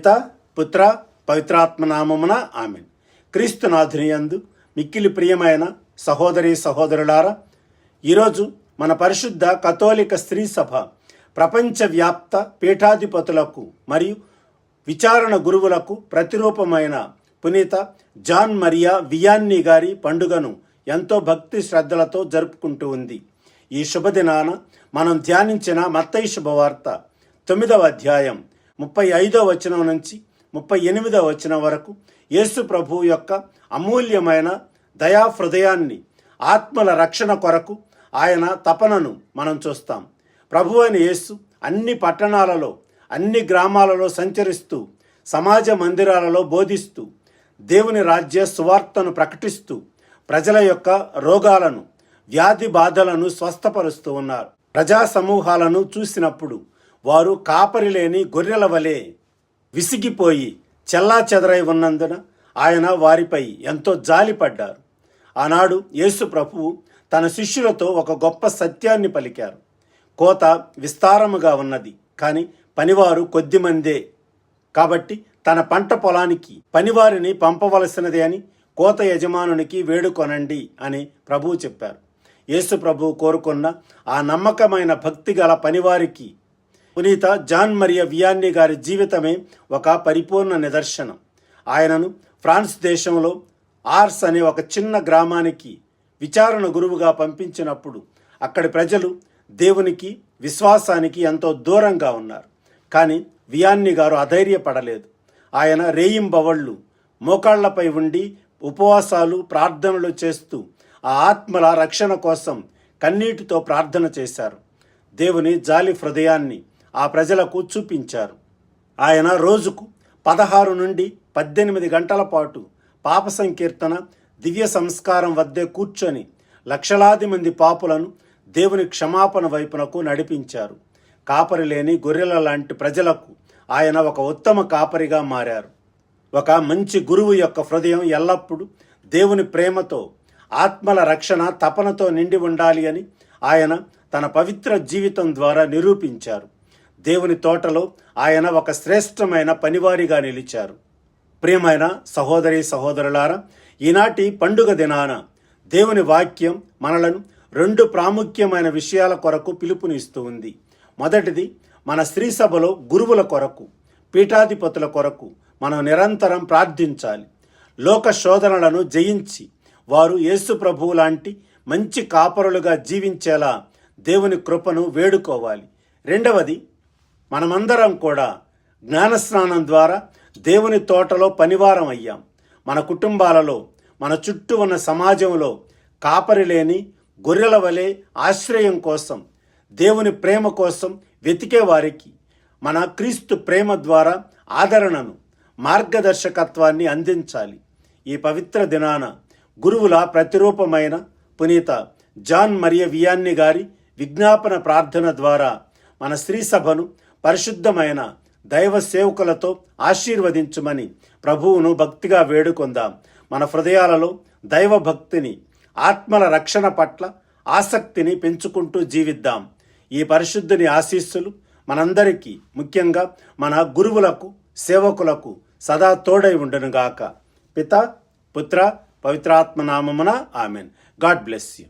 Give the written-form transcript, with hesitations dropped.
పిత పుత్ర పవిత్రాత్మ నామమున ఆమెన్. క్రీస్తునాథుని యందు మిక్కిలి ప్రియమైన సహోదరి సహోదరులారా, ఈరోజు మన పరిశుద్ధ కథోలిక స్త్రీ సభ ప్రపంచవ్యాప్త పీఠాధిపతులకు మరియు విచారణ గురువులకు ప్రతిరూపమైన పునీత జాన్ మరియా వియాన్నీ గారి పండుగను ఎంతో భక్తి శ్రద్ధలతో జరుపుకుంటూ ఉంది. ఈ శుభదినాన మనం ధ్యానించిన మత్తయి శుభవార్త 9వ అధ్యాయం 35వ వచనం నుంచి 38వ వచనం వరకు యేసు ప్రభు యొక్క అమూల్యమైన దయా హృదయాన్ని, ఆత్మల రక్షణ కొరకు ఆయన తపనను మనం చూస్తాం. ప్రభు అయిన యేసు అన్ని పట్టణాలలో, అన్ని గ్రామాలలో సంచరిస్తూ, సమాజ మందిరాలలో బోధిస్తూ, దేవుని రాజ్య సువార్తను ప్రకటిస్తూ, ప్రజల యొక్క రోగాలను, వ్యాధి బాధలను స్వస్థపరుస్తూ ఉన్నారు. ప్రజా సమూహాలను చూసినప్పుడు వారు కాపరి లేని గొర్రెల వలె విసిగిపోయి చెల్లాచెదరై ఉన్నందున ఆయన వారిపై ఎంతో జాలిపడ్డారు. ఆనాడు యేసు ప్రభువు తన శిష్యులతో ఒక గొప్ప సత్యాన్ని పలికారు. కోత విస్తారముగా ఉన్నది, కానీ పనివారు కొద్దిమందే. కాబట్టి తన పంట పొలానికి పనివారిని పంపవలసినది అని కోత యజమానునికి వేడుకొనండి అని ప్రభువు చెప్పారు. యేసు ప్రభువు కోరుకున్న ఆ నమ్మకమైన భక్తి గల పనివారికి పునీత జాన్ మరియా వియాన్నీ గారి జీవితమే ఒక పరిపూర్ణ నిదర్శనం. ఆయనను ఫ్రాన్స్ దేశంలో ఆర్స్ అనే ఒక చిన్న గ్రామానికి విచారణ గురువుగా పంపించినప్పుడు అక్కడి ప్రజలు దేవునికి, విశ్వాసానికి ఎంతో దూరంగా ఉన్నారు. కానీ వియాన్నీ గారు అధైర్యపడలేదు. ఆయన రేయింబవళ్ళు మోకాళ్లపై ఉండి ఉపవాసాలు, ప్రార్థనలు చేస్తూ ఆ ఆత్మల రక్షణ కోసం కన్నీటితో ప్రార్థన చేశారు. దేవుని జాలి హృదయాన్ని ఆ ప్రజలకు చూపించారు. ఆయన రోజుకు 16 నుండి 18 గంటల పాటు పాప సంకీర్తన, దివ్య సంస్కారం వద్దే కూర్చొని లక్షలాది మంది పాపులను దేవుని క్షమాపణ వైపునకు నడిపించారు. కాపరి లేని గొర్రెల లాంటి ప్రజలకు ఆయన ఒక ఉత్తమ కాపరిగా మారారు. ఒక మంచి గురువు యొక్క హృదయం ఎల్లప్పుడూ దేవుని ప్రేమతో, ఆత్మల రక్షణ తపనతో నిండి ఉండాలి అని ఆయన తన పవిత్ర జీవితం ద్వారా నిరూపించారు. దేవుని తోటలో ఆయన ఒక శ్రేష్టమైన పనివారిగా నిలిచారు. ప్రియమైన సహోదరి సహోదరులారా, ఈనాటి పండుగ దినాన దేవుని వాక్యం మనలను 2 ప్రాముఖ్యమైన విషయాల కొరకు పిలుపునిస్తూ ఉంది. మొదటిది, మన స్త్రీ సభలో గురువుల కొరకు, పీఠాధిపతుల కొరకు మనం నిరంతరం ప్రార్థించాలి. లోక శోధనలను జయించి వారు యేసు ప్రభువు లాంటి మంచి కాపరులుగా జీవించేలా దేవుని కృపను వేడుకోవాలి. రెండవది, మనమందరం కూడా జ్ఞానస్నానం ద్వారా దేవుని తోటలో పనివారం అయ్యాం. మన కుటుంబాలలో, మన చుట్టూ ఉన్న సమాజంలో కాపరి లేని గొర్రెల వలె ఆశ్రయం కోసం, దేవుని ప్రేమ కోసం వెతికే వారికి మన క్రీస్తు ప్రేమ ద్వారా ఆదరణను, మార్గదర్శకత్వాన్ని అందించాలి. ఈ పవిత్ర దినాన గురువుల ప్రతిరూపమైన పునీత జాన్ మరియా వియాన్నీ గారి విజ్ఞాపన ప్రార్థన ద్వారా మన స్త్రీ సభను పరిశుద్ధమైన దైవ సేవకులతో ఆశీర్వదించుమని ప్రభువును భక్తిగా వేడుకొందాం. మన హృదయాలలో దైవ భక్తిని, ఆత్మల రక్షణ పట్ల ఆసక్తిని పెంచుకుంటూ జీవిద్దాం. ఈ పరిశుద్ధుని ఆశీస్సులు మనందరికీ, ముఖ్యంగా మన గురువులకు, సేవకులకు సదా తోడై ఉండునుగాక. పిత పుత్ర పవిత్రాత్మ నామమున ఆమెన్. God bless you.